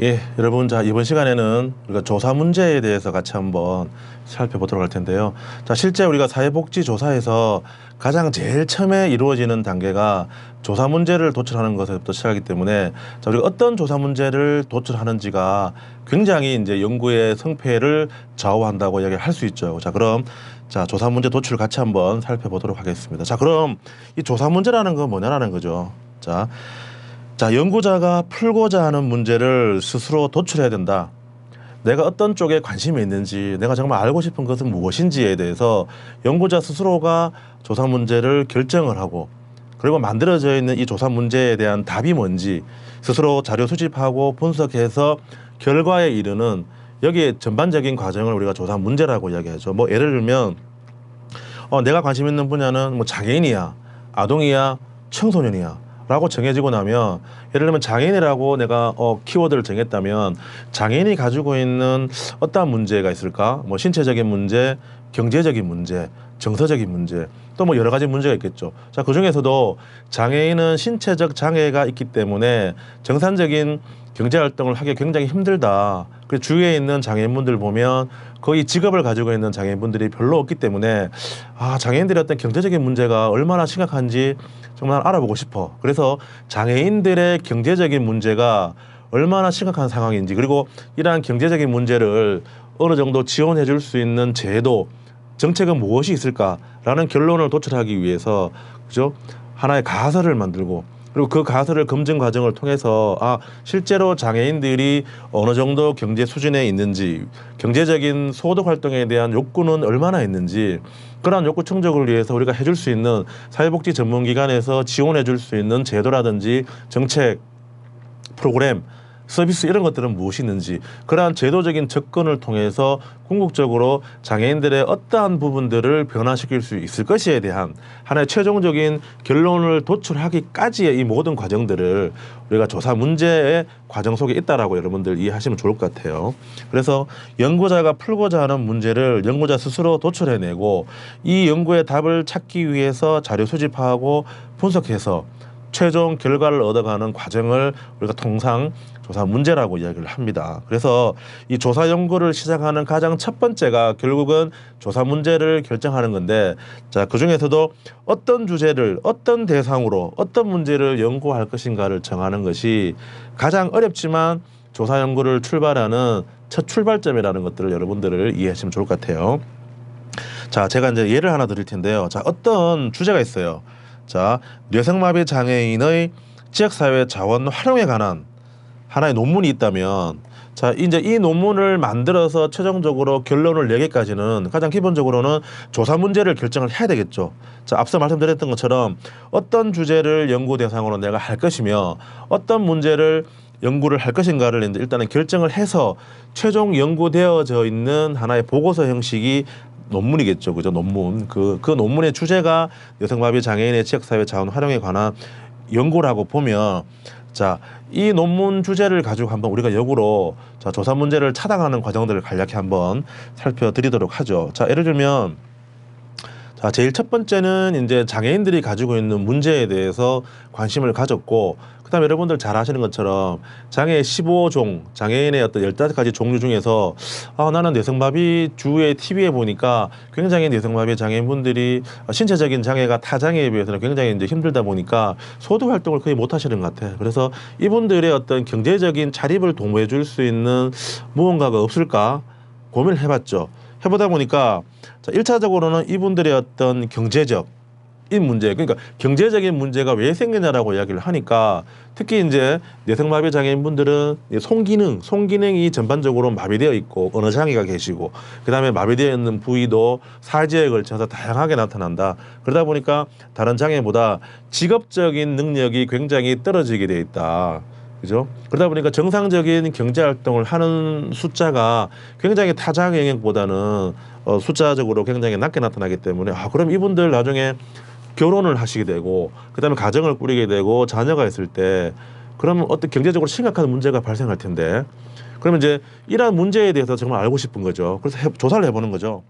예, 여러분, 자, 이번 시간에는 우리가 조사 문제에 대해서 같이 한번 살펴보도록 할 텐데요. 자, 실제 우리가 사회복지조사에서 가장 제일 처음에 이루어지는 단계가 조사 문제를 도출하는 것에서부터 시작하기 때문에, 자, 우리가 어떤 조사 문제를 도출하는지가 굉장히 이제 연구의 성패를 좌우한다고 이야기를 할 수 있죠. 자, 그럼 자, 조사 문제 도출 같이 한번 살펴보도록 하겠습니다. 자, 그럼 이 조사 문제라는 건 뭐냐라는 거죠. 자, 연구자가 풀고자 하는 문제를 스스로 도출해야 된다. 내가 어떤 쪽에 관심이 있는지, 내가 정말 알고 싶은 것은 무엇인지에 대해서 연구자 스스로가 조사 문제를 결정을 하고, 그리고 만들어져 있는 이 조사 문제에 대한 답이 뭔지 스스로 자료 수집하고 분석해서 결과에 이르는, 여기에 전반적인 과정을 우리가 조사 문제라고 이야기하죠. 뭐 예를 들면 내가 관심 있는 분야는 뭐 장애인이야, 아동이야, 청소년이야 라고 정해지고 나면, 예를 들면 장애인이라고 내가 키워드를 정했다면 장애인이 가지고 있는 어떠한 문제가 있을까? 뭐 신체적인 문제, 경제적인 문제, 정서적인 문제, 또 뭐 여러 가지 문제가 있겠죠. 자, 그중에서도 장애인은 신체적 장애가 있기 때문에 정상적인 경제활동을 하기 굉장히 힘들다. 그 주위에 있는 장애인분들 보면 거의 직업을 가지고 있는 장애인분들이 별로 없기 때문에 장애인들의 어떤 경제적인 문제가 얼마나 심각한지 정말 알아보고 싶어. 그래서 장애인들의 경제적인 문제가 얼마나 심각한 상황인지, 그리고 이러한 경제적인 문제를 어느 정도 지원해 줄 수 있는 제도, 정책은 무엇이 있을까라는 결론을 도출하기 위해서, 그죠? 하나의 가설을 만들고, 그리고 그 가설을 검증 과정을 통해서 실제로 장애인들이 어느 정도 경제 수준에 있는지, 경제적인 소득 활동에 대한 욕구는 얼마나 있는지, 그러한 욕구 충족을 위해서 우리가 해줄 수 있는 사회복지 전문기관에서 지원해 줄 수 있는 제도라든지 정책, 프로그램, 서비스 이런 것들은 무엇이 있는지, 그러한 제도적인 접근을 통해서 궁극적으로 장애인들의 어떠한 부분들을 변화시킬 수 있을 것에 대한 하나의 최종적인 결론을 도출하기까지의 이 모든 과정들을 우리가 조사 문제의 과정 속에 있다라고 여러분들 이해하시면 좋을 것 같아요. 그래서 연구자가 풀고자 하는 문제를 연구자 스스로 도출해내고, 이 연구의 답을 찾기 위해서 자료 수집하고 분석해서 최종 결과를 얻어가는 과정을 우리가 통상 조사 문제라고 이야기를 합니다. 그래서 이 조사 연구를 시작하는 가장 첫 번째가 결국은 조사 문제를 결정하는 건데, 자, 그중에서도 어떤 주제를 어떤 대상으로 어떤 문제를 연구할 것인가를 정하는 것이 가장 어렵지만 조사 연구를 출발하는 첫 출발점이라는 것들을 여러분들을 이해하시면 좋을 것 같아요. 자, 제가 이제 예를 하나 드릴 텐데요. 자, 어떤 주제가 있어요. 자, 뇌성마비 장애인의 지역사회 자원 활용에 관한 하나의 논문이 있다면, 자, 이제 이 논문을 만들어서 최종적으로 결론을 내기까지는 가장 기본적으로는 조사 문제를 결정을 해야 되겠죠. 자, 앞서 말씀드렸던 것처럼 어떤 주제를 연구 대상으로 내가 할 것이며 어떤 문제를 연구를 할 것인가를 이제 일단은 결정을 해서 최종 연구되어져 있는 하나의 보고서 형식이 논문이겠죠. 그죠? 논문. 그 논문의 주제가 뇌성마비 장애인의 지역사회 자원 활용에 관한 연구라고 보면, 자, 이 논문 주제를 가지고 한번 우리가 역으로 자, 조사 문제를 찾아가는 과정들을 간략히 한번 살펴드리도록 하죠. 자, 예를 들면, 자, 제일 첫 번째는 이제 장애인들이 가지고 있는 문제에 대해서 관심을 가졌고, 그다음에 여러분들 잘 아시는 것처럼 장애 15종, 장애인의 어떤 15가지 종류 중에서 나는 뇌성마비 주에 TV에 보니까 굉장히 뇌성마비 장애인분들이 신체적인 장애가 타 장애에 비해서는 굉장히 이제 힘들다 보니까 소득 활동을 거의 못 하시는 것 같아. 그래서 이분들의 어떤 경제적인 자립을 도모해 줄 수 있는 무언가가 없을까 고민을 해봤죠. 해보다 보니까 자, 1차적으로는 이분들의 어떤 경제적 이 문제, 그러니까 경제적인 문제가 왜 생기냐라고 이야기를 하니까, 특히 이제 뇌성마비 장애인분들은 송기능이 전반적으로 마비되어 있고 어느 장애가 계시고, 그다음에 마비되어 있는 부위도 사지에 걸쳐서 다양하게 나타난다. 그러다 보니까 다른 장애보다 직업적인 능력이 굉장히 떨어지게 돼 있다. 그죠? 그러다 보니까 정상적인 경제 활동을 하는 숫자가 굉장히 타 장애 영역보다는 숫자적으로 굉장히 낮게 나타나기 때문에 그럼 이분들 나중에 결혼을 하시게 되고, 그다음에 가정을 꾸리게 되고 자녀가 있을 때 그러면 어떤 경제적으로 심각한 문제가 발생할 텐데, 그러면 이제 이러한 문제에 대해서 정말 알고 싶은 거죠. 그래서 조사를 해보는 거죠.